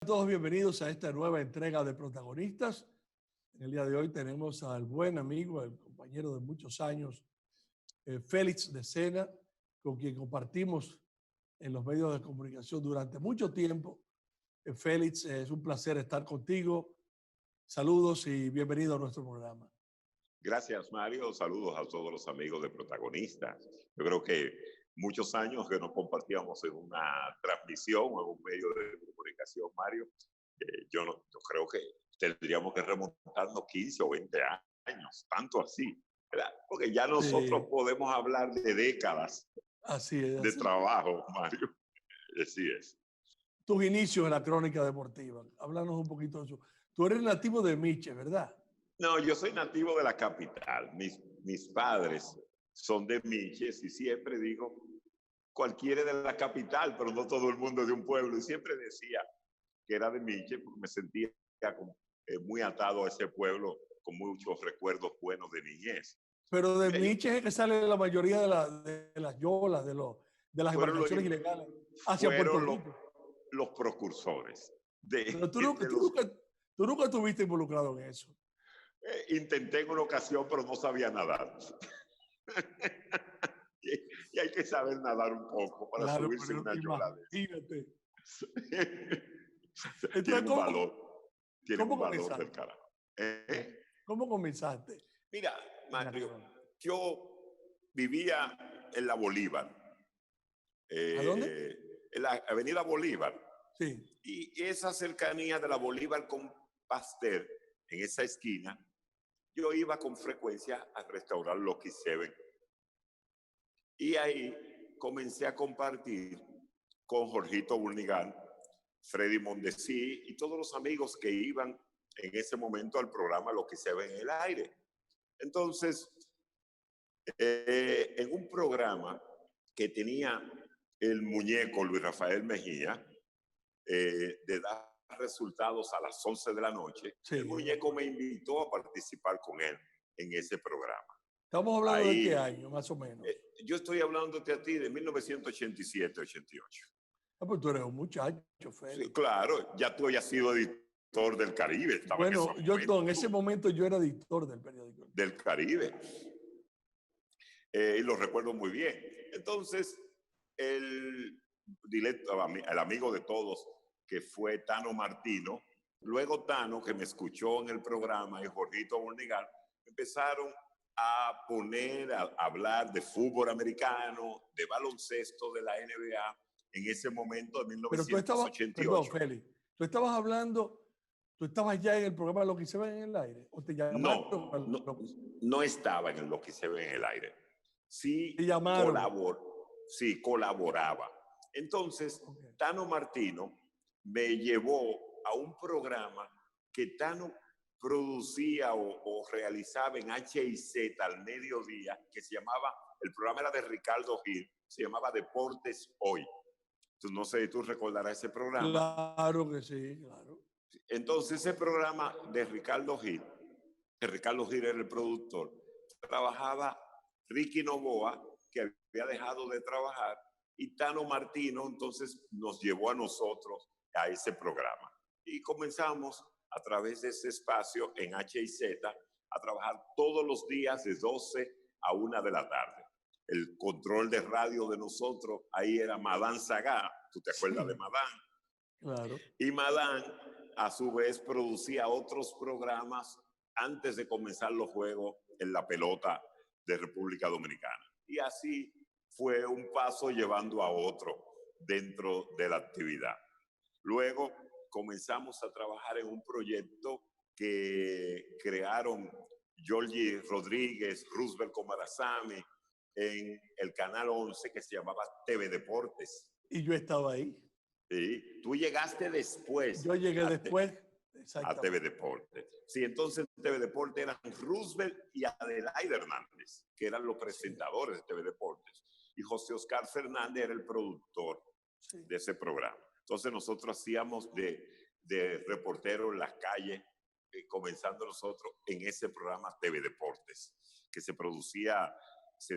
todos bienvenidos a esta nueva entrega de Protagonistas. En el día de hoy tenemos al buen amigo, al compañero de muchos años, Félix de Sena, con quien compartimos en los medios de comunicación durante mucho tiempo. Félix, es un placer estar contigo. Saludos y bienvenido a nuestro programa. Gracias, Mario. Saludos a todos los amigos de Protagonistas. Yo creo que muchos años que nos compartíamos en una transmisión o en un medio de comunicación, Mario. Yo creo que tendríamos que remontarnos 15 o 20 años, tanto así, ¿verdad? Porque ya nosotros podemos hablar de décadas de trabajo, Mario. Así es. Tus inicios en la crónica deportiva. Háblanos un poquito de eso. Tú eres nativo de Miche, ¿verdad? No, yo soy nativo de la capital. Mis padres son de Miches y siempre digo, cualquiera de la capital, pero no todo el mundo de un pueblo. Y siempre decía que era de Miches porque me sentía muy atado a ese pueblo con muchos recuerdos buenos de niñez. Pero de Miches es que sale la mayoría de las yolas, de las embarcaciones ilegales hacia Puerto Rico. Los precursores. Pero tú nunca estuviste involucrado en eso. Intenté en una ocasión, pero no sabía nadar. y hay que saber nadar un poco para subirse en una yola de eso. Tiene un valor del carajo. ¿Cómo comenzaste? Mira, Mario, yo vivía en la Bolívar. ¿A dónde? En la avenida Bolívar. Sí. Y esa cercanía de la Bolívar con Pasteur, en esa esquina, yo iba con frecuencia al restaurar Lucky Seven. Y ahí comencé a compartir con Jorgito Burnigal, Freddy Mondesí y todos los amigos que iban en ese momento al programa Lucky Seven en el aire. Entonces, en un programa que tenía el muñeco Luis Rafael Mejía, de dar resultados a las 11 de la noche, el muñeco me invitó a participar con él en ese programa. ¿Estamos hablando de qué año, más o menos? Yo estoy hablándote a ti de 1987-88. Ah, pues tú eres un muchacho, Félix. Sí, claro, ya tú habías sido editor del Caribe. Bueno, en ese momento yo era editor del periódico. Del Caribe. Y lo recuerdo muy bien. Entonces, el amigo de todos, que fue Tano Martino, luego Tano, que me escuchó en el programa, y Jorgito Bornigal, empezaron a hablar de fútbol americano, de baloncesto de la NBA, en ese momento de 1988. Perdón, Félix, tú estabas ya en el programa Lo que se ve en el aire, ¿o te llamaron? No estaba en Lo que se ve en el aire. Sí, colaboraba. Entonces, Tano Martino me llevó a un programa que Tano producía o realizaba en HIZ al mediodía, que se llamaba, el programa era de Ricardo Gil, se llamaba Deportes Hoy. Entonces, no sé si tú recordarás ese programa. Claro que sí, claro. Entonces, ese programa de Ricardo Gil, que Ricardo Gil era el productor, trabajaba Ricky Novoa, que había dejado de trabajar, y Tano Martino entonces nos llevó a nosotros a ese programa. Y comenzamos a través de ese espacio en HIZ a trabajar todos los días de 12 a 1 de la tarde. El control de radio de nosotros ahí era Madán Sagá, ¿tú te acuerdas de Madán? Claro. Y Madán a su vez producía otros programas antes de comenzar los juegos en la pelota de República Dominicana. Y así fue un paso llevando a otro dentro de la actividad. Luego comenzamos a trabajar en un proyecto que crearon Georgie Rodríguez, Roosevelt Comarazami, en el Canal 11, que se llamaba TV Deportes. Y yo estaba ahí. Sí, tú llegaste después. Yo llegué después. A TV Deportes. Sí, entonces TV Deportes eran Roosevelt y Adelaide Hernández, que eran los presentadores de TV Deportes. Y José Oscar Fernández era el productor de ese programa. Entonces nosotros hacíamos de reporteros en las calles, comenzando nosotros en ese programa TV Deportes, que se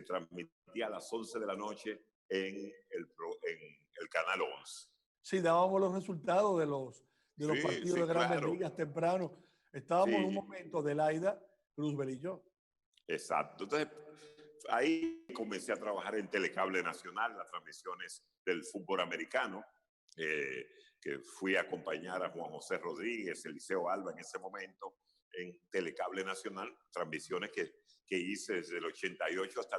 transmitía a las 11 de la noche en el Canal 11. Sí, dábamos los resultados de los Sí, partidos sí, de Grandes claro. Ligas temprano. Estábamos en un Sí, momento de Laida, Roosevelt y yo. exacto. Entonces, ahí comencé a trabajar en Telecable Nacional, las transmisiones del fútbol americano, que fui a acompañar a Juan José Rodríguez, Eliseo Alba en ese momento, en Telecable Nacional, transmisiones que hice desde el 88 hasta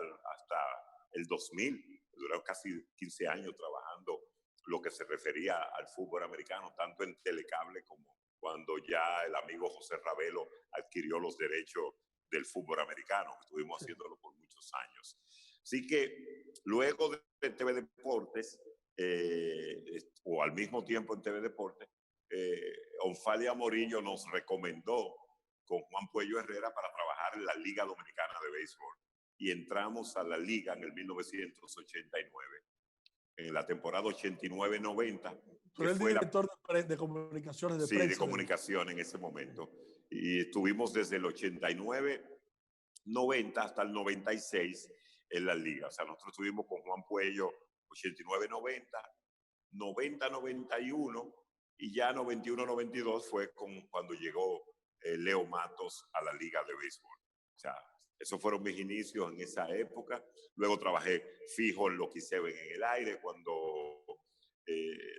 el 2000. Duraron casi 15 años trabajando lo que se refería al fútbol americano, tanto en Telecable como cuando ya el amigo José Ravelo adquirió los derechos del fútbol americano, que estuvimos Sí. haciéndolo por muchos años. Así que luego de TV Deportes, o al mismo tiempo en TV Deportes, Onfalia Morillo nos recomendó con Juan Puello Herrera para trabajar en la Liga Dominicana de Béisbol. Y entramos a la liga en el 1989, en la temporada 89-90. Tú eres el director de comunicaciones de prensa. Sí, de comunicación en ese momento. Y estuvimos desde el 89-90 hasta el 96 en la liga. O sea, nosotros estuvimos con Juan Puello 89-90, 90-91 y ya 91-92 fue cuando llegó Leo Matos a la liga de béisbol. O sea, esos fueron mis inicios en esa época. Luego trabajé fijo en lo que hice en el aire. Cuando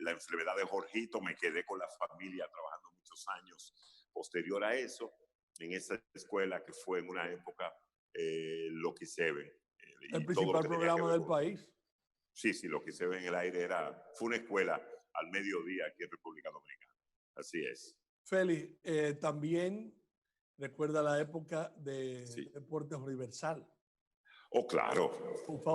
la enfermedad de Jorgito, me quedé con la familia trabajando muchos años posterior a eso, en esa escuela que fue en una época lo que hice el principal programa del país. Sí, sí, lo que se ve en el aire fue una escuela al mediodía aquí en República Dominicana. Así es. Félix, también recuerda la época de Sí. Deportes Universal. Oh, claro,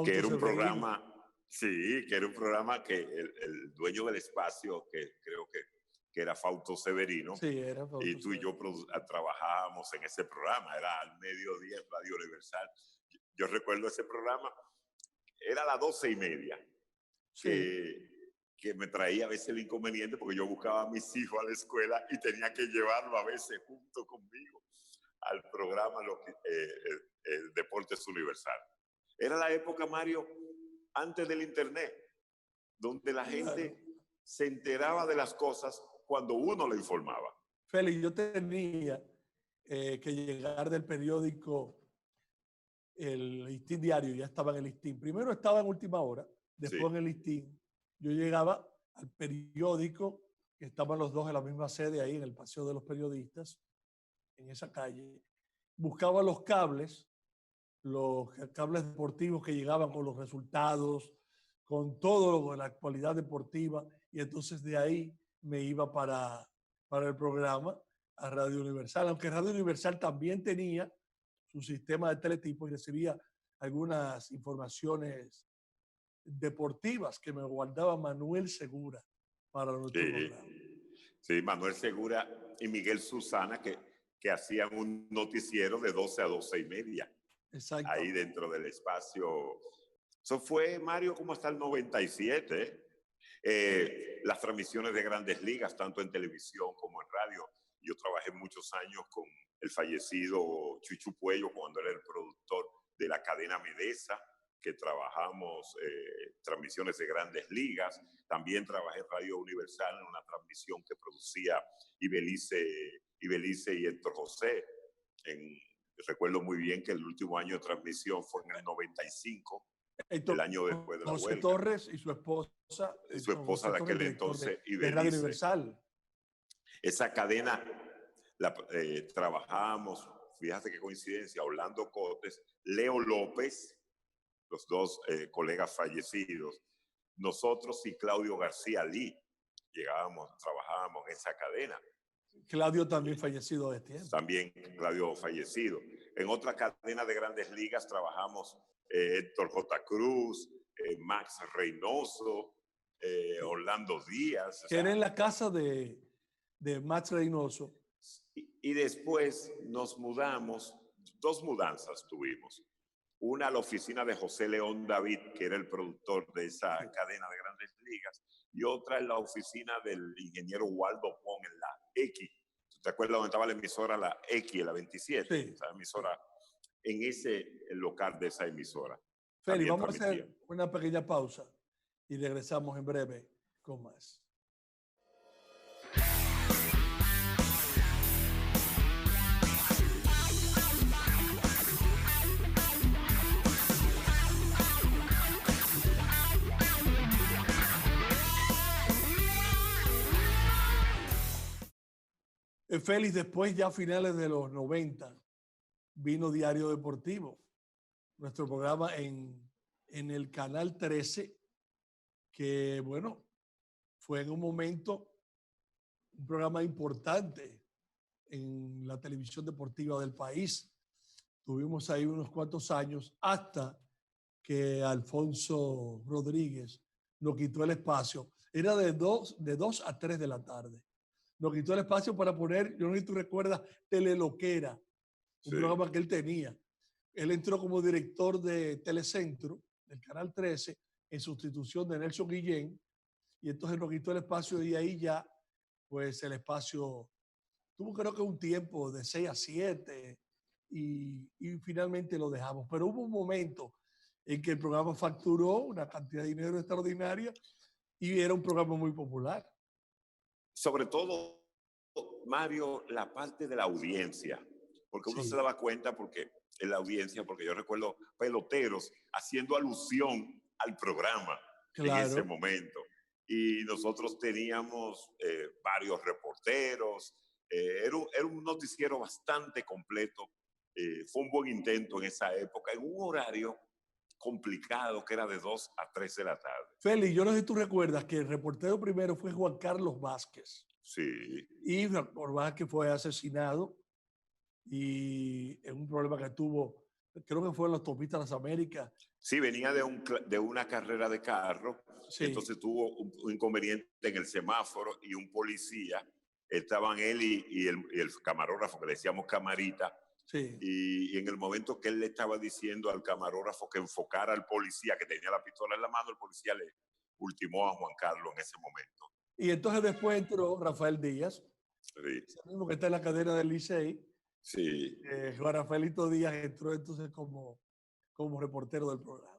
que era un programa, sí, que era un programa que el dueño del espacio, que creo que era Fausto Severino, sí, era Fausto y tú Severino. Y yo trabajábamos en ese programa, era al mediodía en Radio Universal. Yo recuerdo ese programa, era a las 12:30, sí. que me traía a veces el inconveniente porque yo buscaba a mis hijos a la escuela y tenía que llevarlo a veces junto conmigo al programa el Deportes Universal. Era la época, Mario, antes del internet, donde la gente se enteraba de las cosas cuando uno le informaba. Félix, yo tenía que llegar del periódico el Listín Diario, ya estaba en el Listín. Primero estaba en Última Hora, después sí. En el Listín. Yo llegaba al periódico, que estaban los dos en la misma sede ahí en el Paseo de los Periodistas, en esa calle. Buscaba los cables deportivos que llegaban con los resultados, con todo lo de la actualidad deportiva, y entonces de ahí me iba para el programa a Radio Universal, aunque Radio Universal también tenía su sistema de teletipo y recibía algunas informaciones deportivas que me guardaba Manuel Segura para nuestro programa. Sí, Manuel Segura y Miguel Susana, que hacían un noticiero de 12 a 12:30. Exacto. Ahí dentro del espacio. Eso fue, Mario, como hasta el 97. Las transmisiones de Grandes Ligas, tanto en televisión como en radio. Yo trabajé muchos años con el fallecido Chuchu Puello cuando era el productor de la cadena Medesa, que trabajamos transmisiones de Grandes Ligas. También trabajé en Radio Universal en una transmisión que producía Ibelice y Héctor José. Recuerdo muy bien que el último año de transmisión fue en el 95, el año después de la José huelga. Torres y su esposa. Y su esposa de aquel entonces, de Radio Universal. Esa cadena trabajamos, fíjate qué coincidencia, Orlando Cotes, Leo López, los dos colegas fallecidos, nosotros y Claudio García Lee, trabajábamos en esa cadena. Claudio también fallecido de tiempo. También Claudio fallecido. En otra cadena de Grandes Ligas trabajamos Héctor J. Cruz, Max Reynoso, Orlando Díaz. Que era en la casa de Max Reynoso. Y después nos mudamos, 2 mudanzas tuvimos. Una a la oficina de José León David, que era el productor de esa cadena de Grandes Ligas, y otra en la oficina del ingeniero Waldo Pon en la X. ¿Te acuerdas donde estaba la emisora, la X, la 27? Sí. Esa emisora, en ese local de esa emisora. Félix, vamos a hacer una pequeña pausa y regresamos en breve con más. Félix, después ya a finales de los 90 vino Diario Deportivo, nuestro programa en el Canal 13, que bueno, fue en un momento un programa importante en la televisión deportiva del país. Tuvimos ahí unos cuantos años hasta que Alfonso Rodríguez nos quitó el espacio. Era de 2 a 3 de la tarde. Nos quitó el espacio para poner, yo no sé si tú recuerdas, Teleloquera, un programa que él tenía. Él entró como director de Telecentro, del Canal 13, en sustitución de Nelson Guillén, y entonces nos quitó el espacio y ahí ya, pues el espacio tuvo creo que un tiempo de 6 a 7 y finalmente lo dejamos. Pero hubo un momento en que el programa facturó una cantidad de dinero extraordinaria y era un programa muy popular. Sobre todo, Mario, la parte de la audiencia, porque uno Sí, se daba cuenta porque en la audiencia, porque yo recuerdo peloteros haciendo alusión al programa en ese claro. momento. Y nosotros teníamos varios reporteros, era un noticiero bastante completo, fue un buen intento en esa época, en un horario complicado que era de 2 a 3 de la tarde. Félix, yo no sé si tú recuerdas que el reportero primero fue Juan Carlos Vázquez. Sí. Y Juan Carlos Vázquez fue asesinado y en un problema que tuvo, creo que fue en la autopista de las Américas. Sí, venía de una carrera de carro, Sí, entonces tuvo un inconveniente en el semáforo y un policía, estaban él y el camarógrafo, que le decíamos camarita, sí. y en el momento que él le estaba diciendo al camarógrafo que enfocara al policía que tenía la pistola en la mano, el policía le ultimó a Juan Carlos en ese momento. Y entonces después entró Rafael Díaz, Sí, ese mismo que está en la cadena del Licey. sí. Juan Rafaelito Díaz entró entonces como reportero del programa.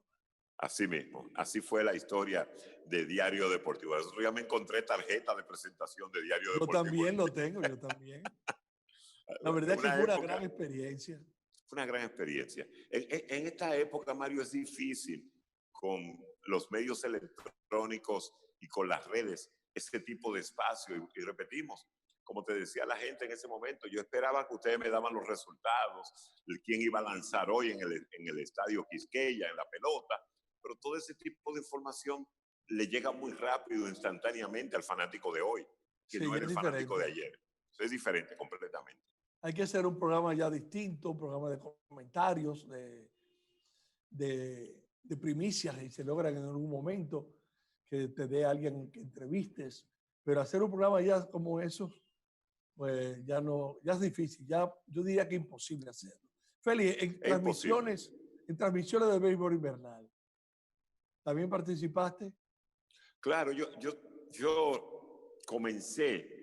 Así mismo, así fue la historia de Diario Deportivo. Yo ya me encontré tarjeta de presentación de Diario Yo Deportivo. también lo tengo, yo también. La verdad es que Una fue una época, gran experiencia. fue una gran experiencia. En esta época, Mario, es difícil con los medios electrónicos y con las redes, ese tipo de espacio. Y repetimos, como te decía la gente en ese momento, yo esperaba que ustedes me daban los resultados, quién iba a lanzar hoy en el estadio Quisqueya, en la pelota, pero todo ese tipo de información le llega muy rápido, instantáneamente al fanático de hoy, que Sí, no ya era es el fanático de diferente. ayer. Eso es diferente completamente. Hay que hacer un programa ya distinto, un programa de comentarios, de primicias, y se logran en algún momento que te dé alguien que entrevistes. Pero hacer un programa ya como esos, pues ya no, ya es difícil, ya yo diría que imposible hacerlo. Félix, Es imposible. en transmisiones de béisbol invernal, ¿también participaste? Claro, yo comencé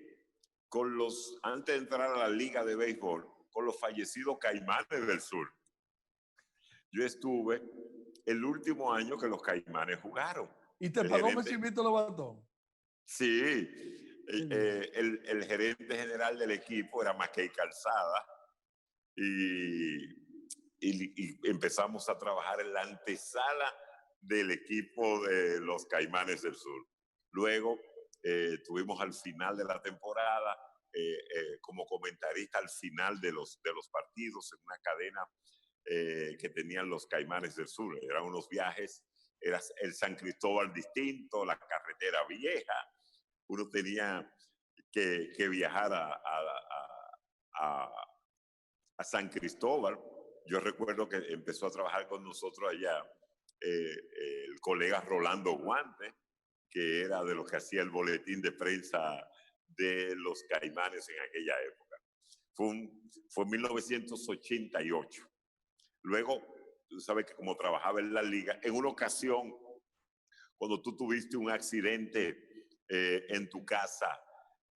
antes de entrar a la liga de béisbol, con los fallecidos Caimanes del Sur. Yo estuve el último año que los Caimanes jugaron. ¿Y te El pagó gerente, Messimito Lobatón? sí, Qué bien. el gerente general del equipo era Mackey Calzada y empezamos a trabajar en la antesala del equipo de los Caimanes del Sur. Luego tuvimos al final de la temporada como comentarista al final de los partidos en una cadena que tenían los Caimanes del Sur. Eran unos viajes, era el San Cristóbal distinto, la carretera vieja. Uno tenía que viajar a San Cristóbal. Yo recuerdo que empezó a trabajar con nosotros allá el colega Rolando Guante, que era de los que hacía el boletín de prensa de los Caimanes en aquella época. Fue en 1988. Luego, tú sabes que como trabajaba en la liga, en una ocasión, cuando tú tuviste un accidente en tu casa,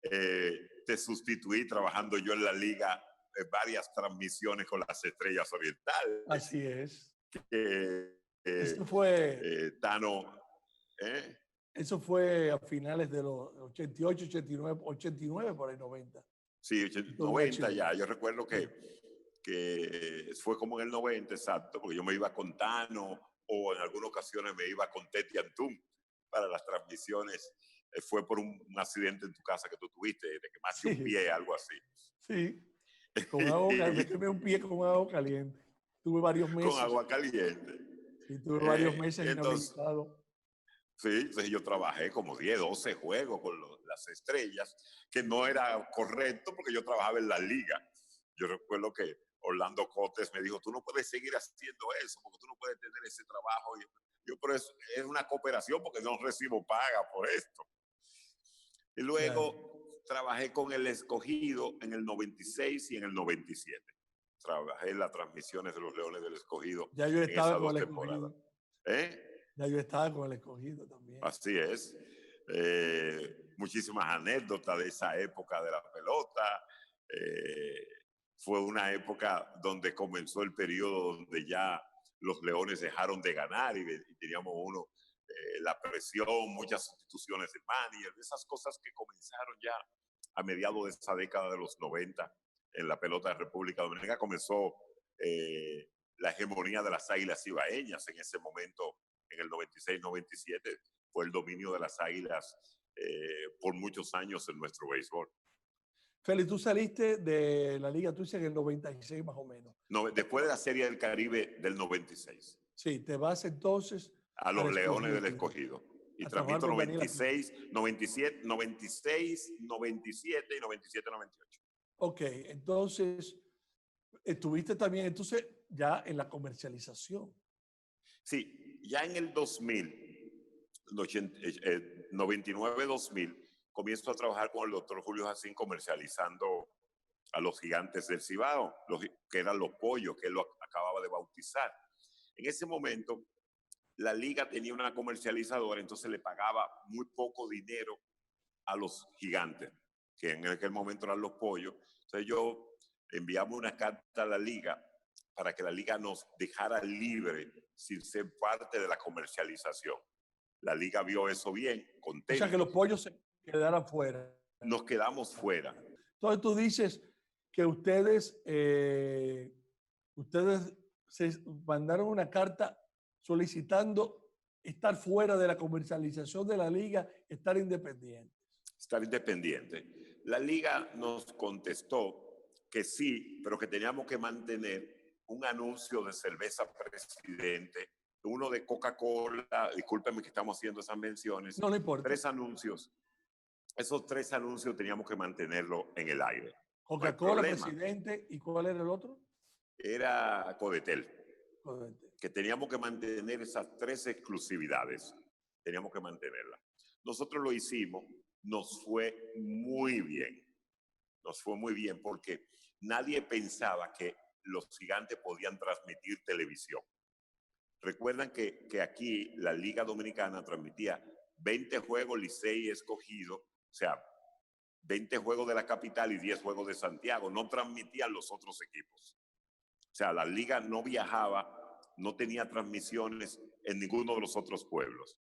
te sustituí trabajando yo en la liga varias transmisiones con las Estrellas Orientales. Así es. Eh, Eso fue, Tano, ¿eh? eso fue a finales de los 88, 89, 89 por ahí 90. Sí, 90 WHD. ya. Yo recuerdo Sí. que fue como en el 90, exacto, porque yo me iba con Tano o en algunas ocasiones me iba con Teti Antún para las transmisiones fue por un accidente en tu casa que tú tuviste, de quemaste un Sí, pie, algo así. sí. Me quemé un pie con agua caliente. Tuve varios Con meses. agua caliente. Sí, tuve varios meses Entonces, inhabilitado. sí, entonces yo trabajé como 10, 12 juegos con las estrellas, que no era correcto porque yo trabajaba en la liga. Yo recuerdo que Orlando Cotes me dijo, tú no puedes seguir haciendo eso, porque tú no puedes tener ese trabajo. Y yo, pero es una cooperación porque no recibo paga por esto. Y Claro. luego trabajé con el Escogido en el 96 y en el 97. Trabajé en las transmisiones de los Leones del Escogido Ya yo en estaba esas con dos el temporadas. escogido. ¿Eh? Ya yo estaba con el escogido también. Así es. Muchísimas anécdotas de esa época de la pelota. Fue una época donde comenzó el periodo donde ya los Leones dejaron de ganar y teníamos la presión, muchas sustituciones de manager, esas cosas que comenzaron ya a mediados de esa década de los 90 en la pelota de República Dominicana. Comenzó la hegemonía de las Águilas Ibaeñas en ese momento, en el 96-97, fue el dominio de las Águilas por muchos años en nuestro béisbol. Félix, tú saliste de la liga, tú dices en el 96 más o menos. No, después de la Serie del Caribe del 96. Sí, te vas entonces a los Leones del Escogido. Y transmito 96, 97, 96, 97 y 97, 98. Ok, entonces estuviste también entonces ya en la comercialización. Sí, ya en el 2000, 99-2000, comienzo a trabajar con el doctor Julio Jacín comercializando a los Gigantes del Cibao, que eran los pollos que él lo acababa de bautizar. En ese momento, la liga tenía una comercializadora, entonces le pagaba muy poco dinero a los Gigantes, que en aquel momento eran los pollos. Entonces yo enviamos una carta a la liga para que la liga nos dejara libre sin ser parte de la comercialización. La liga vio eso bien, contento. O sea, que los pollos se quedaran fuera. Nos quedamos fuera. Entonces tú dices que ustedes se mandaron una carta solicitando estar fuera de la comercialización de la liga, estar independientes. Estar independiente. La liga nos contestó que sí, pero que teníamos que mantener un anuncio de cerveza Presidente, uno de Coca-Cola, discúlpenme que estamos haciendo esas menciones. No, no importa. 3 anuncios. Esos 3 anuncios teníamos que mantenerlo en el aire. Coca-Cola, Presidente, ¿y cuál era el otro? Era Codetel. Codetel. Que teníamos que mantener esas 3 exclusividades. Teníamos que mantenerlas. Nosotros lo hicimos, nos fue muy bien. Nos fue muy bien porque nadie pensaba que los Gigantes podían transmitir televisión. Recuerdan que aquí la Liga Dominicana transmitía 20 juegos Licey Escogido, o sea, 20 juegos de la capital y 10 juegos de Santiago. No transmitían los otros equipos. O sea, la liga no viajaba, no tenía transmisiones en ninguno de los otros pueblos.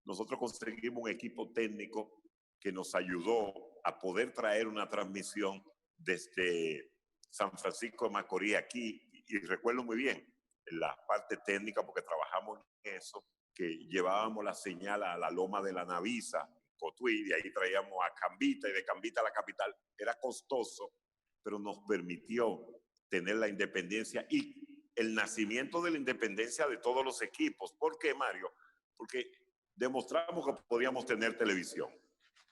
Nosotros conseguimos un equipo técnico que nos ayudó a poder traer una transmisión desde San Francisco de Macorís aquí. Y recuerdo muy bien en la parte técnica, porque trabajamos en eso, que llevábamos la señal a la Loma de la Navisa, Cotuí, de ahí traíamos a Cambita y de Cambita a la capital. Era costoso, pero nos permitió tener la independencia y el nacimiento de la independencia de todos los equipos. ¿Por qué, Mario? Porque demostramos que podíamos tener televisión.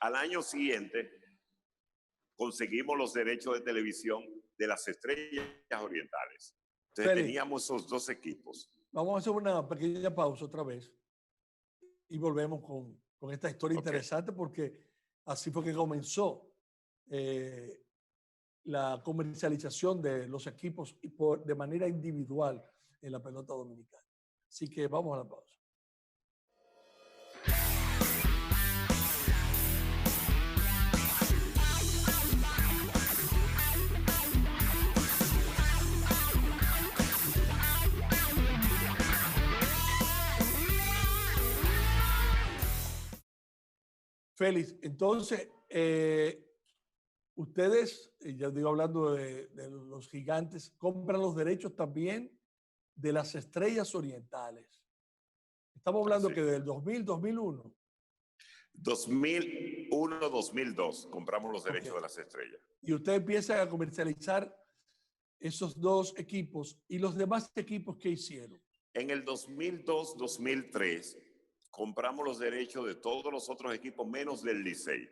Al año siguiente conseguimos los derechos de televisión de las Estrellas Orientales. Entonces Félix, teníamos esos 2 equipos. vamos a hacer una pequeña pausa otra vez y volvemos con esta historia interesante, porque así fue que comenzó la comercialización de los equipos de manera individual en la pelota dominicana. Así que vamos a la pausa. Félix, entonces, ustedes, ya digo hablando de los Gigantes, compran los derechos también de las Estrellas Orientales. Estamos hablando que del 2000, 2001. 2001-2002 compramos los derechos de las estrellas. Y usted empieza a comercializar esos dos equipos y los demás equipos que hicieron. En el 2002-2003 compramos los derechos de todos los otros equipos menos del Licey.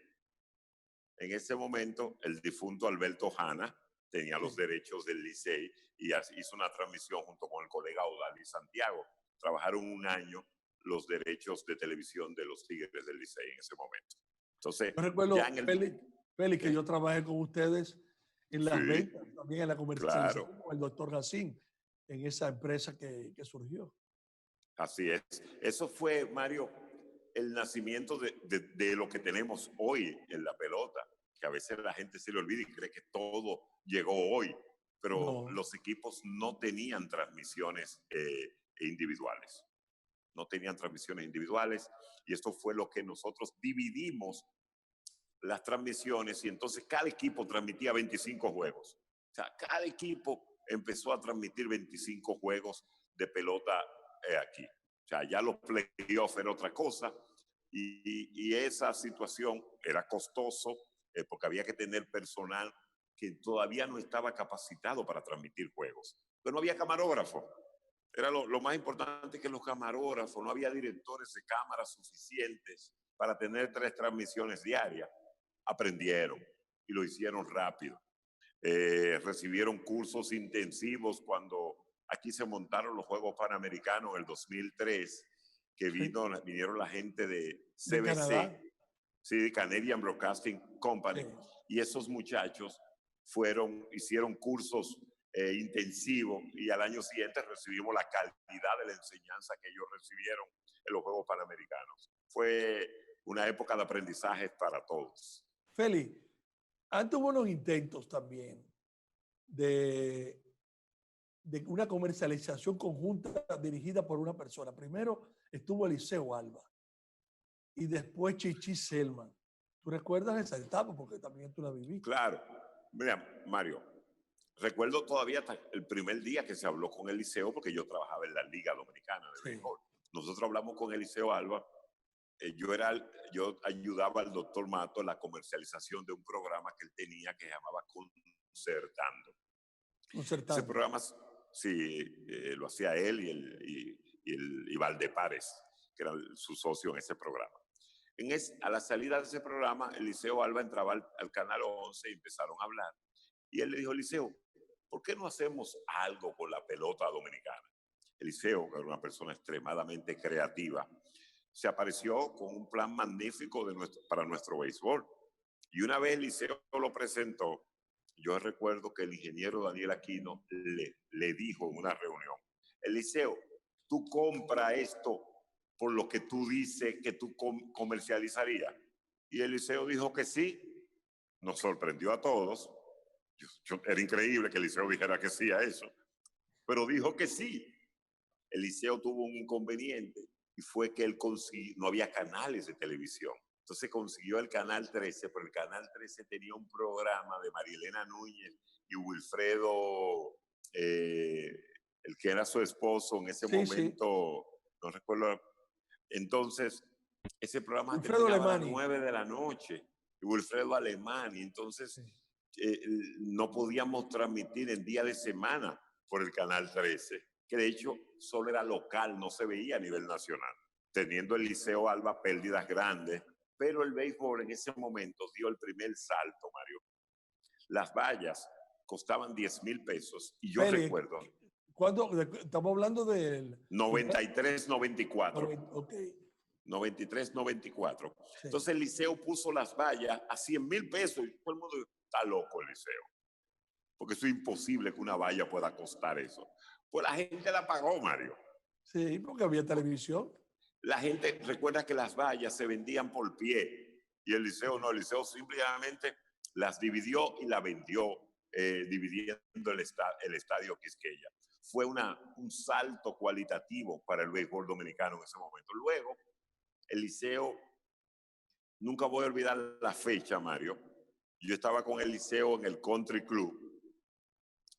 En ese momento, el difunto Alberto Hanna tenía los derechos del Licey y hizo una transmisión junto con el colega Odalis Santiago. Trabajaron un año los derechos de televisión de los Tigres del Licey en ese momento. Entonces, yo recuerdo, ya en el... Félix, que yo trabajé con ustedes en las ventas, también en la comercialización, claro, con el doctor Racín, en esa empresa que surgió. Así es. Eso fue, Mario, el nacimiento de lo que tenemos hoy en la pelota, que a veces la gente se le olvida y cree que todo llegó hoy, pero los equipos no tenían transmisiones individuales. No tenían transmisiones individuales y esto fue lo que nosotros dividimos las transmisiones y entonces cada equipo transmitía 25 juegos. O sea, cada equipo empezó a transmitir 25 juegos de pelota aquí. O sea, ya los playoffs era otra cosa y esa situación era costoso porque había que tener personal que todavía no estaba capacitado para transmitir juegos. Pero no había camarógrafo. Era lo más importante que los camarógrafos, no había directores de cámara suficientes para tener 3 transmisiones diarias. Aprendieron y lo hicieron rápido. Recibieron cursos intensivos cuando aquí se montaron los Juegos Panamericanos en el 2003, que vinieron la gente de CBC, sí, Canadian Broadcasting Company, y esos muchachos hicieron cursos intensivos y al año siguiente recibimos la calidad de la enseñanza que ellos recibieron en los Juegos Panamericanos. Fue una época de aprendizaje para todos. Félix, antes hubo unos intentos también de una comercialización conjunta dirigida por una persona. Primero estuvo Eliseo Alba y después Chichi Selman. ¿Tú recuerdas esa etapa? Porque también tú la viviste. Claro. Mira, Mario, recuerdo todavía hasta el primer día que se habló con Eliseo, porque yo trabajaba en la Liga Dominicana de Béisbol. Nosotros hablamos con Eliseo Alba. Yo ayudaba al doctor Mato en la comercialización de un programa que él tenía que se llamaba Concertando. Ese programa, sí, lo hacía él y Valdepares, que era su socio en ese programa. A la salida de ese programa, Eliseo Alba entraba al Canal 11 y empezaron a hablar. Y él le dijo, Eliseo, ¿por qué no hacemos algo con la pelota dominicana? Eliseo, que era una persona extremadamente creativa, se apareció con un plan magnífico para nuestro béisbol. Y una vez Eliseo lo presentó, yo recuerdo que el ingeniero Daniel Aquino le dijo en una reunión, Eliseo, tú compra esto por lo que tú dices que tú comercializarías. Y Eliseo dijo que sí. Nos sorprendió a todos. Era increíble que Eliseo dijera que sí a eso, pero dijo que sí. Eliseo tuvo un inconveniente y fue que él no había canales de televisión. Entonces consiguió el Canal 13, pero el Canal 13 tenía un programa de Marielena Núñez y Wilfredo, el que era su esposo en ese momento, no recuerdo. Entonces, ese programa terminaba a las 9 de la noche, y Wilfredo Alemán, y entonces no podíamos transmitir en día de semana por el Canal 13, que de hecho solo era local, no se veía a nivel nacional, teniendo el Liceo Alba pérdidas grandes, pero el béisbol en ese momento dio el primer salto, Mario. Las vallas costaban 10,000 pesos y yo recuerdo... ¿Cuándo? Estamos hablando del... 93-94. Ok. 93-94. Sí. Entonces el Liceo puso las vallas a 100,000 pesos y todo el mundo dijo, está loco el Liceo. Porque eso es imposible que una valla pueda costar eso. Pues la gente la pagó, Mario. Sí, porque había televisión. La gente recuerda que las vallas se vendían por pie y el Liceo no, el Liceo simplemente las dividió y la vendió dividiendo el estadio Quisqueya. Fue un salto cualitativo para el béisbol dominicano en ese momento. Luego, el Liceo, nunca voy a olvidar la fecha, Mario. Yo estaba con el Liceo en el Country Club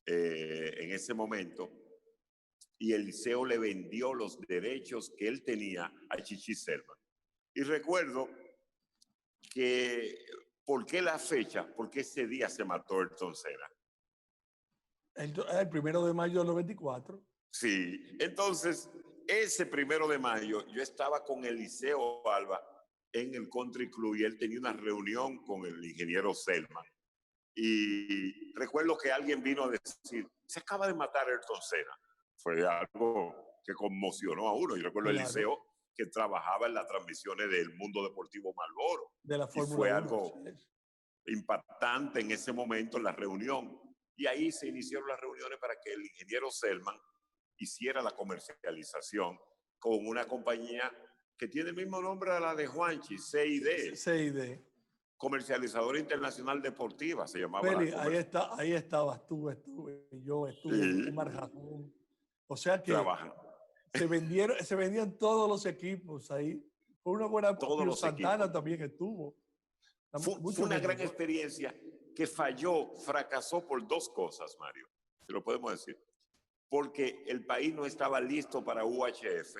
en ese momento y el Liceo le vendió los derechos que él tenía a Chichi Selman. Y recuerdo que, ¿por qué la fecha? ¿Por qué ese día se mató Ayrton Senna? El 1 de mayo del 94. Sí, entonces, ese 1 de mayo yo estaba con Eliseo Alba en el Country Club y él tenía una reunión con el ingeniero Selman. Y recuerdo que alguien vino a decir, se acaba de matar Ayrton Senna. Fue algo que conmocionó a uno. Y recuerdo Claro. Eliseo que trabajaba en las transmisiones del Mundo Deportivo Marlboro. De la Y Fórmula fue 1, algo impactante en ese momento en la reunión. Y ahí se iniciaron las reuniones para que el ingeniero Selman hiciera la comercialización con una compañía que tiene el mismo nombre a la de Juanchi, CID. CID. Comercializadora Internacional Deportiva, se llamaba. Feli, ahí estabas tú, yo, sí. Omar Jajón. O sea que Trabajan. se vendían todos los equipos ahí. Fue una buena... Todos los Santana equipos. también estuvo. Fue una gran experiencia que fracasó por dos cosas, Mario. Se lo podemos decir. Porque el país no estaba listo para UHF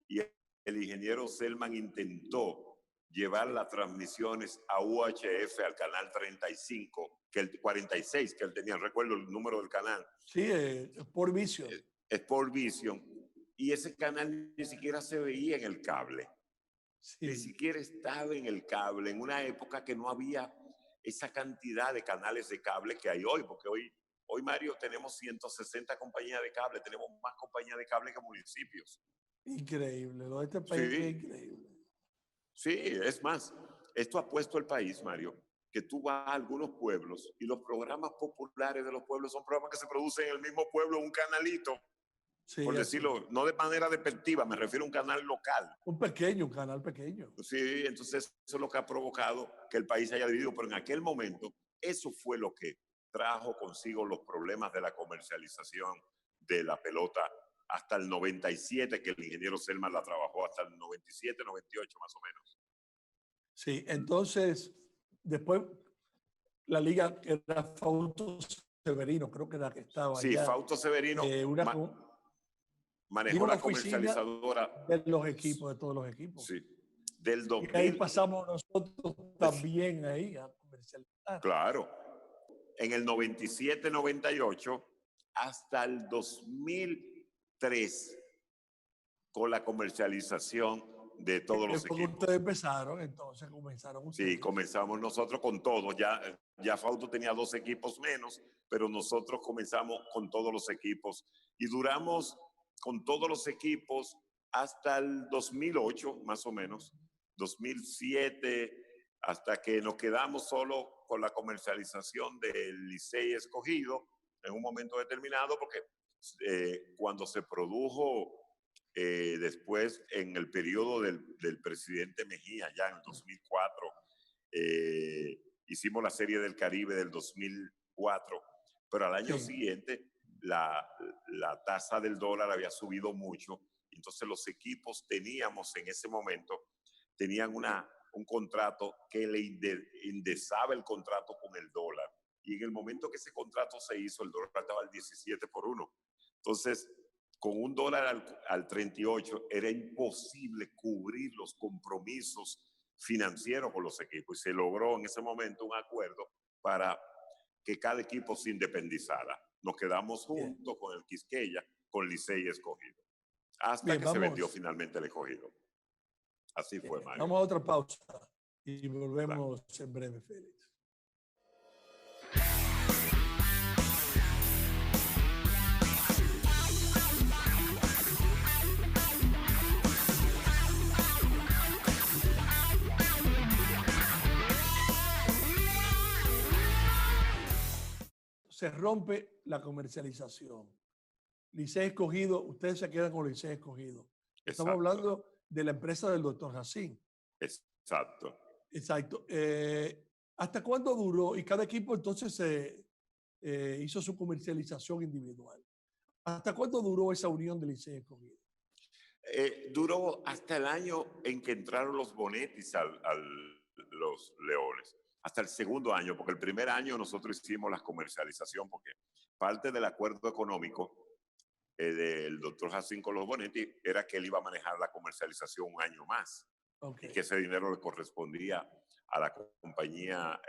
y el ingeniero Selman intentó llevar las transmisiones a UHF, al canal 35, que el 46 que él tenía, recuerdo el número del canal. Sí, Sport Vision. Sport Vision. Y ese canal ni siquiera se veía en el cable. Sí. Ni siquiera estaba en el cable, en una época que no había esa cantidad de canales de cable que hay hoy, porque hoy Mario, tenemos 160 compañías de cable, tenemos más compañías de cable que municipios. Increíble, lo de este país sí. es increíble. Sí, es más, esto ha puesto el país, Mario, que tú vas a algunos pueblos y los programas populares de los pueblos son programas que se producen en el mismo pueblo, un canalito, sí, por decirlo, no de manera despectiva, me refiero a un canal local. Un canal pequeño. Sí, entonces eso es lo que ha provocado que el país haya dividido, pero en aquel momento eso fue lo que trajo consigo los problemas de la comercialización de la pelota hasta el 97, que el ingeniero Selman la trabajó, hasta el 97, 98 más o menos. Sí, entonces, después la liga era Fausto Severino, creo que era la que estaba sí, allá. Sí, Fausto Severino manejó la comercializadora de los equipos, de todos los equipos. Sí, del 2000. Y ahí pasamos nosotros también ahí a comercializar. Claro, en el 97, 98, hasta el 2003, con la comercialización de todos los equipos. Ustedes empezaron, entonces comenzaron ustedes. Sí, comenzamos nosotros con todos. Ya Fausto tenía 2 equipos menos, pero nosotros comenzamos con todos los equipos y duramos con todos los equipos hasta el 2008, más o menos, 2007, hasta que nos quedamos solo con la comercialización del Licey Escogido en un momento determinado, porque cuando se produjo después en el periodo del presidente Mejía, ya en el 2004, hicimos la Serie del Caribe del 2004, pero al año siguiente la tasa del dólar había subido mucho, entonces los equipos teníamos en ese momento, tenían un contrato que le indexaba el contrato con el dólar, y en el momento que ese contrato se hizo, el dólar estaba al 17-1. Entonces, con un dólar al 38 era imposible cubrir los compromisos financieros con los equipos, y se logró en ese momento un acuerdo para que cada equipo se independizara. Nos quedamos juntos con el Quisqueya, con Licey Escogido, hasta que se vendió finalmente el Escogido. Así fue, Mario. Vamos a otra pausa y volvemos en breve, Félix. Se rompe la comercialización. Licey Escogido, ustedes se quedan con Licey Escogido. Estamos hablando de la empresa del doctor Racine. Exacto. Exacto. ¿Hasta cuándo duró? Y cada equipo entonces hizo su comercialización individual. ¿Hasta cuándo duró esa unión de Licey Escogido? Duró hasta el año en que entraron los Bonetis los Leones. Hasta el segundo año, porque el primer año nosotros hicimos la comercialización, porque parte del acuerdo económico del doctor Racine con los Bonetti era que él iba a manejar la comercialización un año más, y que ese dinero le correspondía a la compañía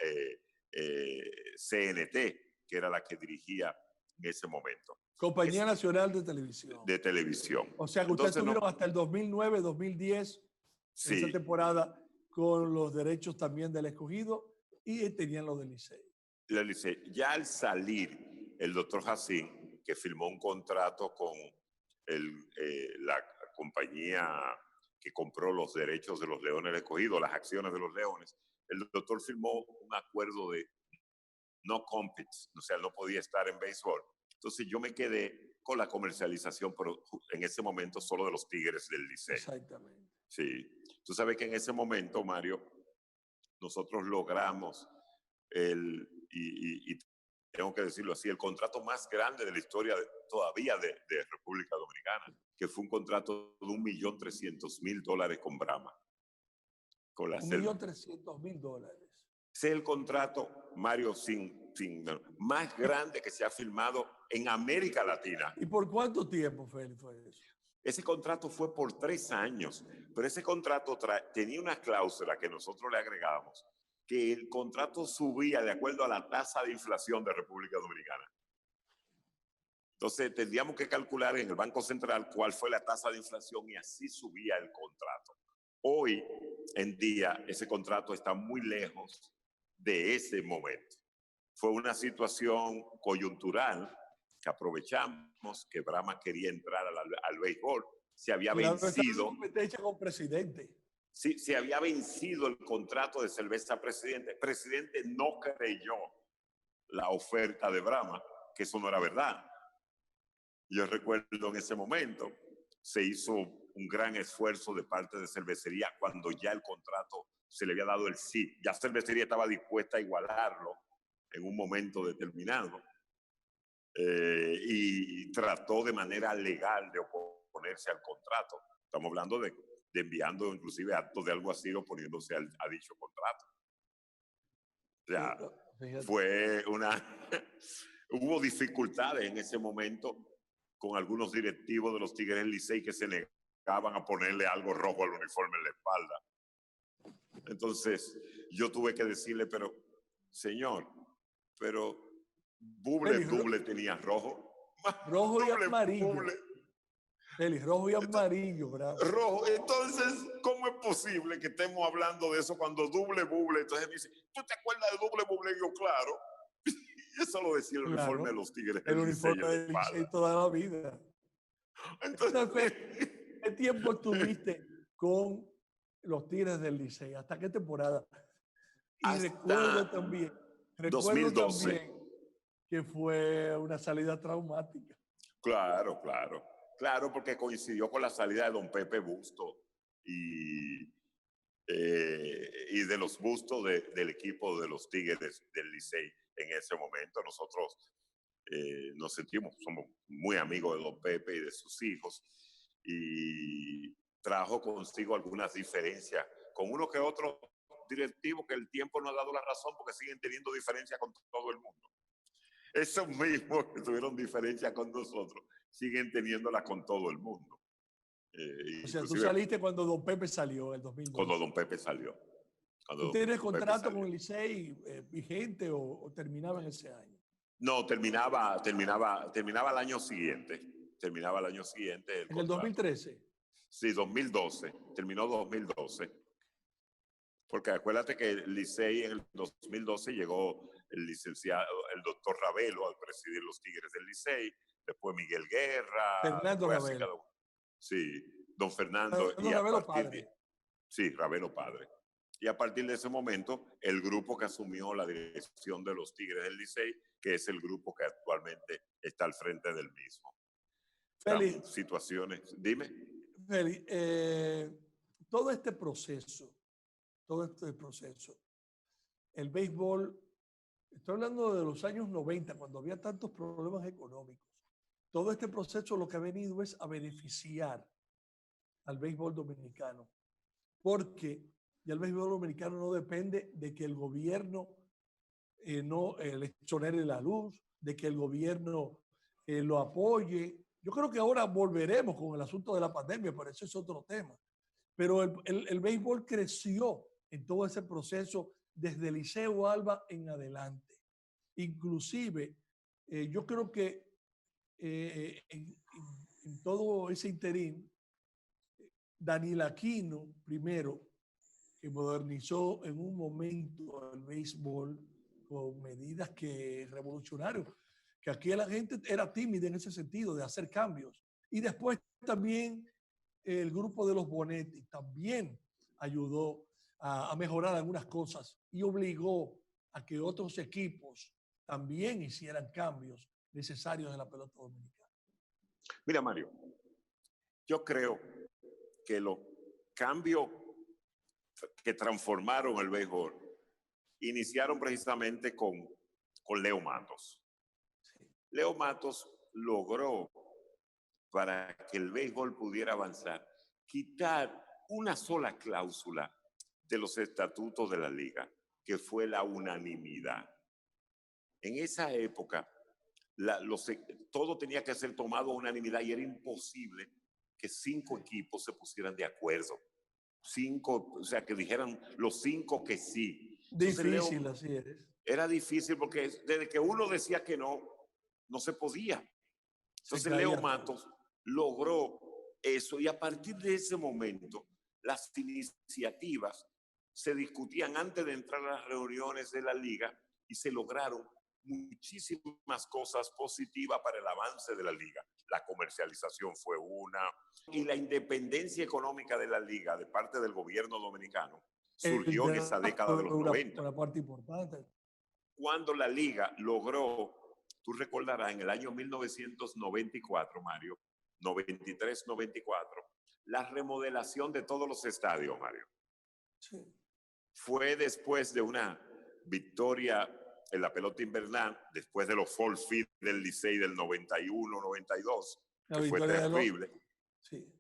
CNT, que era la que dirigía en ese momento. Compañía Nacional de Televisión. De televisión. O sea que ustedes estuvieron hasta el 2009, 2010, sí, en esa temporada, con los derechos también del Escogido y tenían los del Licey. Ya al salir, el doctor Jacín, que firmó un contrato con la compañía que compró los derechos de los Leones del Escogido, las acciones de los Leones, el doctor firmó un acuerdo de no compete, o sea, no podía estar en béisbol. Entonces yo me quedé con la comercialización, pero en ese momento solo de los Tigres del Licey. Exactamente. Sí. Tú sabes que en ese momento, Mario, nosotros logramos y tengo que decirlo así, el contrato más grande de la historia todavía de República Dominicana, que fue un contrato de $1.300.000 con Brahma. Con la $1.300.000. Ese es el contrato, Mario, más grande que se ha firmado en América Latina. ¿Y por cuánto tiempo, Félix, fue eso? Ese contrato fue por 3 años, pero ese contrato tenía una cláusula que nosotros le agregamos, que el contrato subía de acuerdo a la tasa de inflación de República Dominicana. Entonces tendríamos que calcular en el Banco Central cuál fue la tasa de inflación y así subía el contrato. Hoy en día ese contrato está muy lejos de ese momento. Fue una situación coyuntural que aprovechamos, que Brahma quería entrar al béisbol, se había vencido. Competencia con Presidente. Sí, se había vencido el contrato de cerveza Presidente. Presidente no creyó la oferta de Brahma, que eso no era verdad. Yo recuerdo en ese momento, se hizo un gran esfuerzo de parte de Cervecería cuando ya el contrato se le había dado el sí. Ya Cervecería estaba dispuesta a igualarlo en un momento determinado y trató de manera legal de oponerse al contrato. Estamos hablando de enviando inclusive actos de algo así oponiéndose a dicho contrato. O sea, fue hubo dificultades en ese momento con algunos directivos de los Tigres del Licey que se negaban a ponerle algo rojo al uniforme en la espalda. Entonces, yo tuve que decirle, pero, señor, pero Buble tenía rojo. Rojo y amarillo. Félix, rojo y amarillo, bravo. Rojo. Entonces, ¿cómo es posible que estemos hablando de eso cuando Buble? Entonces me dice, ¿tú te acuerdas de Buble? Y yo, claro. Y eso lo decía el uniforme de los Tigres. El uniforme del Licey toda la vida. Entonces, ¿qué tiempo estuviste con los Tigres del Licey? ¿Hasta qué temporada? Y hasta recuerdo también 2012. Que fue una salida traumática. Claro, porque coincidió con la salida de don Pepe Busto y de los Bustos del equipo de los Tigres del Licey en ese momento. Nosotros nos sentimos, somos muy amigos de don Pepe y de sus hijos, y trajo consigo algunas diferencias con uno que otro directivo que el tiempo no ha dado la razón porque siguen teniendo diferencias con todo el mundo. Esos mismos que tuvieron diferencias con nosotros siguen teniéndolas con todo el mundo. O sea, tú saliste cuando don Pepe salió, en el 2012. Cuando don Pepe salió. ¿Tú tienes contrato con el Licey vigente o terminaba en ese año? No, terminaba el año siguiente. Terminaba el año siguiente. ¿En el 2013? Sí, 2012. Terminó 2012. Porque acuérdate que el Licey en el 2012 llegó el licenciado, el doctor Ravelo, al presidir los Tigres del Licey, después Miguel Guerra. Fernando Ravelo. Sí, don Fernando. Ravelo padre. Sí, Ravelo padre. Y a partir de ese momento, el grupo que asumió la dirección de los Tigres del Licey, que es el grupo que actualmente está al frente del mismo. Félix, situaciones. Dime. Félix, todo este proceso, el béisbol, estoy hablando de los años 90, cuando había tantos problemas económicos. Todo este proceso lo que ha venido es a beneficiar al béisbol dominicano, porque ya el béisbol dominicano no depende de que el gobierno no le exonere la luz, de que el gobierno lo apoye. Yo creo que ahora volveremos con el asunto de la pandemia, pero eso es otro tema. Pero el béisbol creció en todo ese proceso desde Liceo Alba en adelante. Inclusive, yo creo que en todo ese interín, Daniel Aquino, primero, que modernizó en un momento el béisbol con medidas que revolucionarias, que aquí la gente era tímida en ese sentido de hacer cambios. Y después también el grupo de los Bonetti también ayudó a mejorar algunas cosas y obligó a que otros equipos también hicieran cambios necesarios en la pelota dominicana. Mira, Mario, yo creo que los cambios que transformaron el béisbol iniciaron precisamente con Leo Matos. Leo Matos logró, para que el béisbol pudiera avanzar, quitar una sola cláusula de los estatutos de la liga, que fue la unanimidad. En esa época, todo tenía que ser tomado a unanimidad y era imposible que 5 equipos se pusieran de acuerdo. 5, o sea, que dijeran los 5 que sí. Entonces, difícil, así es. Era difícil porque desde que uno decía que no se podía. Entonces Leo Matos logró eso y a partir de ese momento las iniciativas se discutían antes de entrar a las reuniones de la liga y se lograron muchísimas cosas positivas para el avance de la liga. La comercialización fue una, y la independencia económica de la liga de parte del gobierno dominicano surgió en esa década de los 90. Una parte importante. Cuando la liga logró, tú recordarás, en el año 1994, Mario, 93-94, la remodelación de todos los estadios, Mario. Sí. Fue después de una victoria en la pelota invernal, después de los fall feed del Licey del 91-92, que fue terrible. Sí.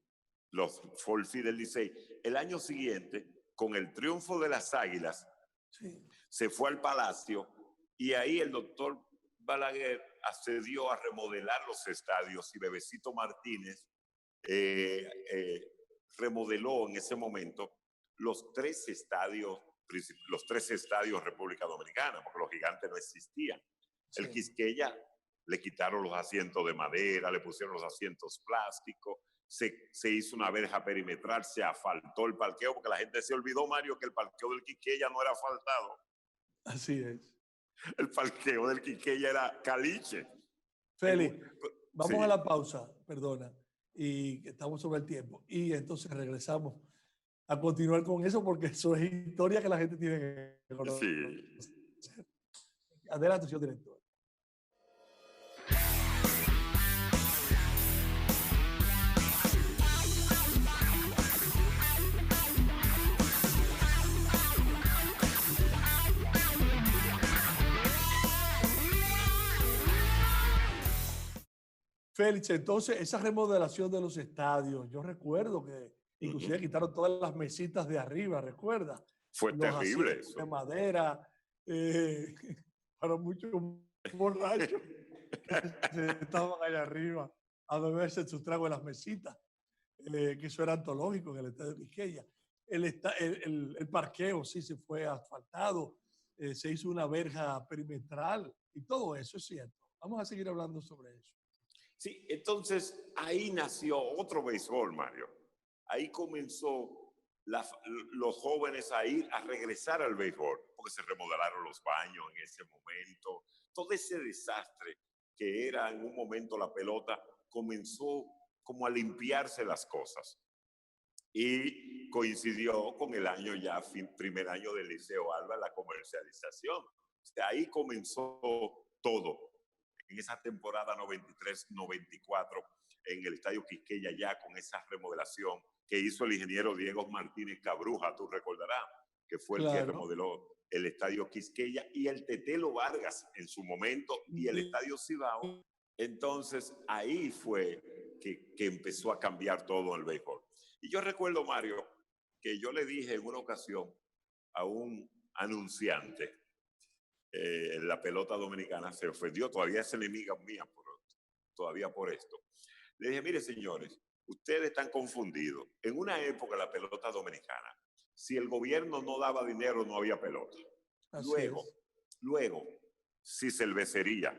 Los fall feed del Licey. El año siguiente, con el triunfo de las Águilas, sí, se fue al Palacio y ahí el doctor Balaguer accedió a remodelar los estadios y Bebecito Martínez remodeló en ese momento los 3 estadios República Dominicana, porque los Gigantes no existían. Sí. El Quisqueya le quitaron los asientos de madera, le pusieron los asientos plásticos, se hizo una verja perimetral, se asfaltó el parqueo, porque la gente se olvidó, Mario, que el parqueo del Quisqueya no era asfaltado. Así es. El parqueo del Quisqueya era caliche. Félix, vamos a la pausa, perdona, y estamos sobre el tiempo. Y entonces regresamos a continuar con eso porque eso es historia que la gente tiene que conocer. Sí. Adelante, señor director. Félix, entonces esa remodelación de los estadios, yo recuerdo que inclusive quitaron todas las mesitas de arriba, ¿recuerda? Fue terrible eso. De madera, para muchos borrachos que estaban allá arriba a beberse su trago en las mesitas, que eso era antológico en el estadio de Quisqueya. El parqueo sí se fue asfaltado, se hizo una verja perimetral y todo eso es cierto. Vamos a seguir hablando sobre eso. Sí, entonces ahí nació otro béisbol, Mario. Ahí comenzó los jóvenes a regresar al béisbol, porque se remodelaron los baños en ese momento. Todo ese desastre que era en un momento la pelota comenzó como a limpiarse las cosas. Y coincidió con el año ya, primer año del Liceo Alba, la comercialización. O sea, ahí comenzó todo. En esa temporada 93-94, en el Estadio Quisqueya, ya con esa remodelación que hizo el ingeniero Diego Martínez Cabruja, tú recordarás, que fue el que remodeló el Estadio Quisqueya, y el Tetelo Vargas en su momento, y el Estadio Cibao. Entonces, ahí fue que empezó a cambiar todo el béisbol. Y yo recuerdo, Mario, que yo le dije en una ocasión a un anunciante, la pelota dominicana se ofendió, todavía es enemiga mía todavía por esto. Le dije, mire señores, ustedes están confundidos. En una época la pelota dominicana Si el gobierno no daba dinero, no había pelota. Luego, si cervecería,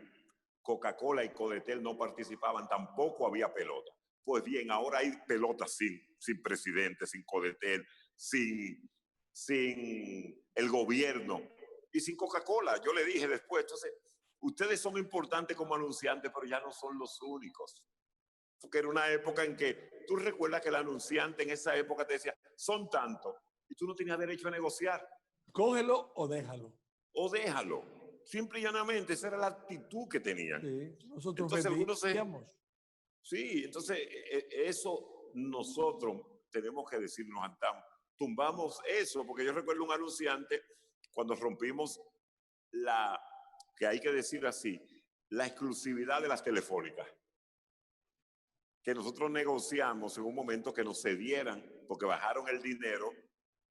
Coca-Cola y Codetel no participaban, tampoco había pelota. Pues bien, ahora hay pelota sin presidente, sin Codetel, sin el gobierno y sin Coca-Cola. Yo le dije después, entonces, ustedes son importantes como anunciantes, pero ya no son los únicos. Porque era una época en que, tú recuerdas que el anunciante en esa época te decía, son tantos, y tú no tenías derecho a negociar. Cógelo o déjalo. O déjalo. Simple y llanamente, esa era la actitud que tenían. Sí, nosotros vendíamos. Sí, entonces eso nosotros tenemos que decirnos, tumbamos eso, porque yo recuerdo un anunciante cuando rompimos que hay que decir así, la exclusividad de las telefónicas, que nosotros negociamos en un momento que nos cedieran, porque bajaron el dinero,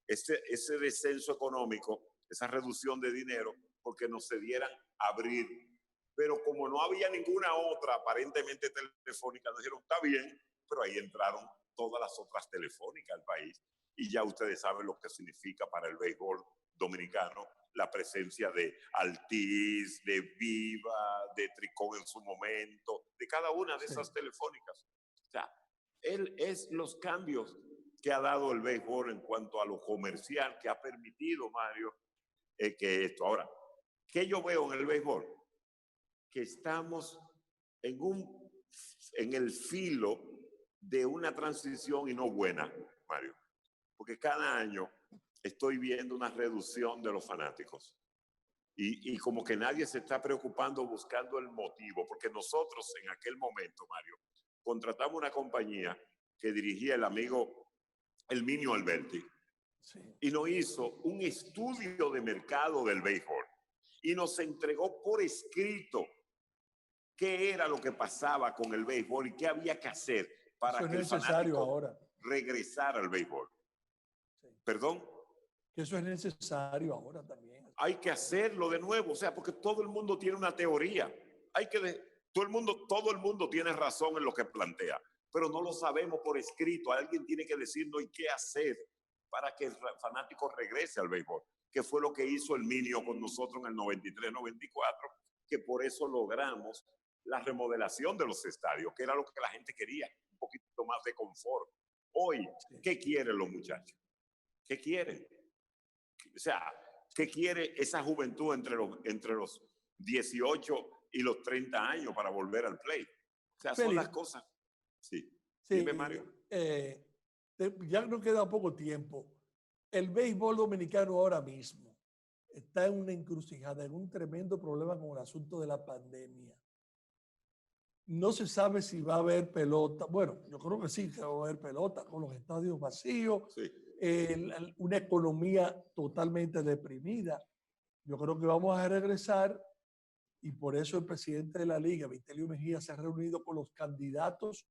ese descenso económico, esa reducción de dinero, porque nos cedieran abrir. Pero como no había ninguna otra aparentemente telefónica, nos dijeron, está bien, pero ahí entraron todas las otras telefónicas al país. Y ya ustedes saben lo que significa para el béisbol dominicano la presencia de Altiz, de Viva, de Tricón en su momento, de cada una de esas telefónicas. O sea, él es los cambios que ha dado el béisbol en cuanto a lo comercial, que ha permitido, Mario, que esto. Ahora, ¿qué yo veo en el béisbol? Que estamos en el filo de una transición y no buena, Mario. Porque cada año estoy viendo una reducción de los fanáticos. Y como que nadie se está preocupando buscando el motivo, porque nosotros en aquel momento, Mario, contratamos una compañía que dirigía el amigo Elminio Alberti, y nos hizo un estudio de mercado del béisbol y nos entregó por escrito qué era lo que pasaba con el béisbol y qué había que hacer para que el fanático regresara al béisbol. ¿Perdón? Que eso es necesario ahora también. Hay que hacerlo de nuevo, o sea, porque todo el mundo tiene una teoría. Todo el mundo tiene razón en lo que plantea, pero no lo sabemos por escrito. Alguien tiene que decirnos y qué hacer para que el fanático regrese al béisbol, que fue lo que hizo el Minio con nosotros en el 93-94, que por eso logramos la remodelación de los estadios, que era lo que la gente quería, un poquito más de confort. Hoy, ¿qué quieren los muchachos? ¿Qué quieren? O sea, ¿qué quiere esa juventud entre los 18 y los 30 años para volver al play? O sea, son las cosas. Sí. Dime, Mario. Ya no queda poco tiempo. El béisbol dominicano ahora mismo está en una encrucijada, en un tremendo problema con el asunto de la pandemia. No se sabe si va a haber pelota. Bueno, yo creo que sí, que va a haber pelota con los estadios vacíos. Sí. Una economía totalmente deprimida. Yo creo que vamos a regresar y por eso el presidente de la liga, Vitelio Mejía, se ha reunido con los candidatos,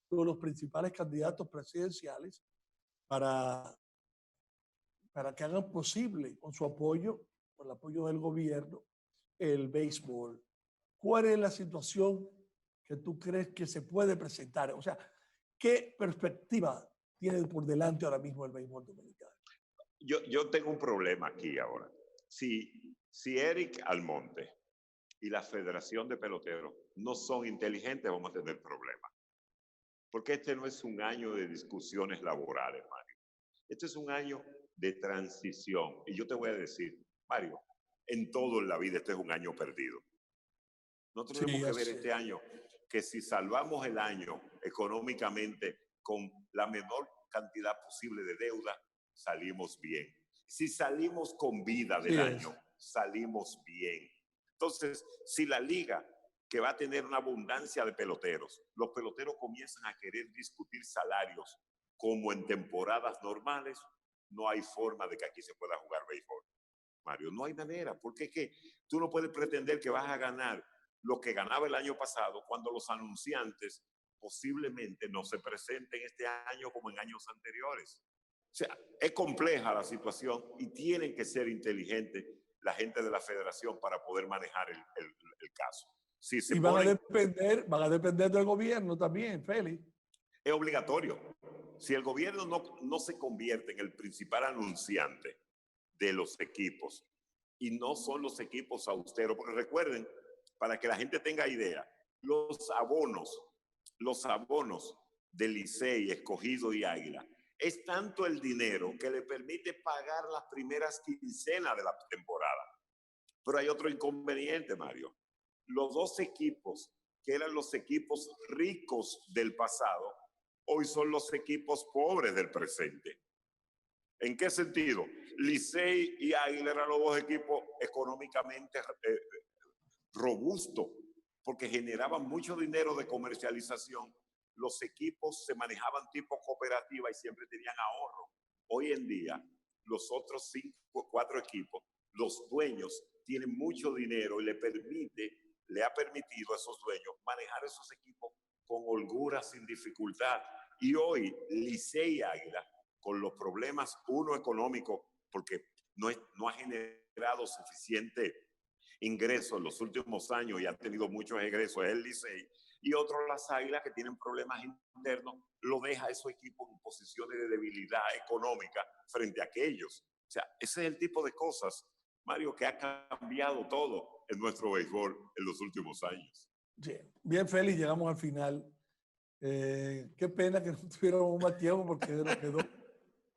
con los principales candidatos presidenciales para que hagan posible con su apoyo, con el apoyo del gobierno, el béisbol. ¿Cuál es la situación que tú crees que se puede presentar? O sea, ¿qué perspectiva tiene por delante ahora mismo el béisbol dominicano? Yo tengo un problema aquí ahora. Si Eric Almonte y la Federación de Peloteros no son inteligentes, vamos a tener problemas. Porque este no es un año de discusiones laborales, Mario. Este es un año de transición. Y yo te voy a decir, Mario, en todo en la vida este es un año perdido. Nosotros tenemos que ver este año que si salvamos el año económicamente con la menor cantidad posible de deuda, salimos bien. Si salimos con vida del año, salimos bien. Entonces, si la liga, que va a tener una abundancia de peloteros, los peloteros comienzan a querer discutir salarios como en temporadas normales, no hay forma de que aquí se pueda jugar béisbol. Mario, no hay manera, porque es que tú no puedes pretender que vas a ganar lo que ganaba el año pasado cuando los anunciantes posiblemente no se presenten este año como en años anteriores. O sea, es compleja la situación y tienen que ser inteligentes la gente de la federación para poder manejar el caso. Si se y van a depender del gobierno también, Félix. Es obligatorio. si el gobierno no se convierte en el principal anunciante de los equipos, y no son los equipos austeros, porque recuerden, para que la gente tenga idea, los abonos de Licey, Escogido y Águila, es tanto el dinero que le permite pagar las primeras quincenas de la temporada. Pero hay otro inconveniente, Mario. Los dos equipos, que eran los equipos ricos del pasado, hoy son los equipos pobres del presente. ¿En qué sentido? Licey y Águila eran los dos equipos económicamente robustos, porque generaban mucho dinero de comercialización. Los equipos se manejaban tipo cooperativa y siempre tenían ahorro. Hoy en día, los otros 4 equipos, los dueños tienen mucho dinero y le ha permitido a esos dueños manejar esos equipos con holgura, sin dificultad. Y hoy, Licey y Águila, con los problemas, uno económico, porque no ha generado suficiente ingresos en los últimos años y ha tenido muchos egresos, es el Licey, y otro las Águilas, que tienen problemas internos, lo deja a esos equipos en posiciones de debilidad económica frente a aquellos. O sea, ese es el tipo de cosas, Mario, que ha cambiado todo en nuestro béisbol en los últimos años. Bien, Félix, llegamos al final. Qué pena que no tuviéramos más tiempo, porque nos quedó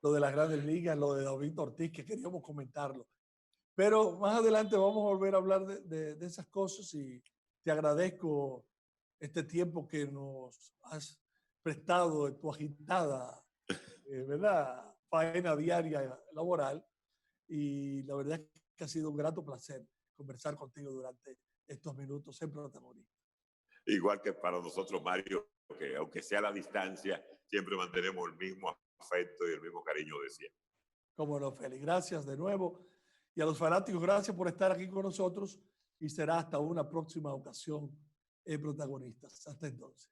lo de las Grandes Ligas, lo de David Ortiz, que queríamos comentarlo. Pero más adelante vamos a volver a hablar de esas cosas, y te agradezco este tiempo que nos has prestado de tu agitada, ¿verdad?, faena diaria laboral. Y la verdad es que ha sido un grato placer conversar contigo durante estos minutos en Protagonista. Igual que para nosotros, Mario, que aunque sea a la distancia, siempre mantenemos el mismo afecto y el mismo cariño de siempre. Cómo no, Félix. Gracias de nuevo. Y a los fanáticos, gracias por estar aquí con nosotros, y será hasta una próxima ocasión en Protagonistas. Hasta entonces.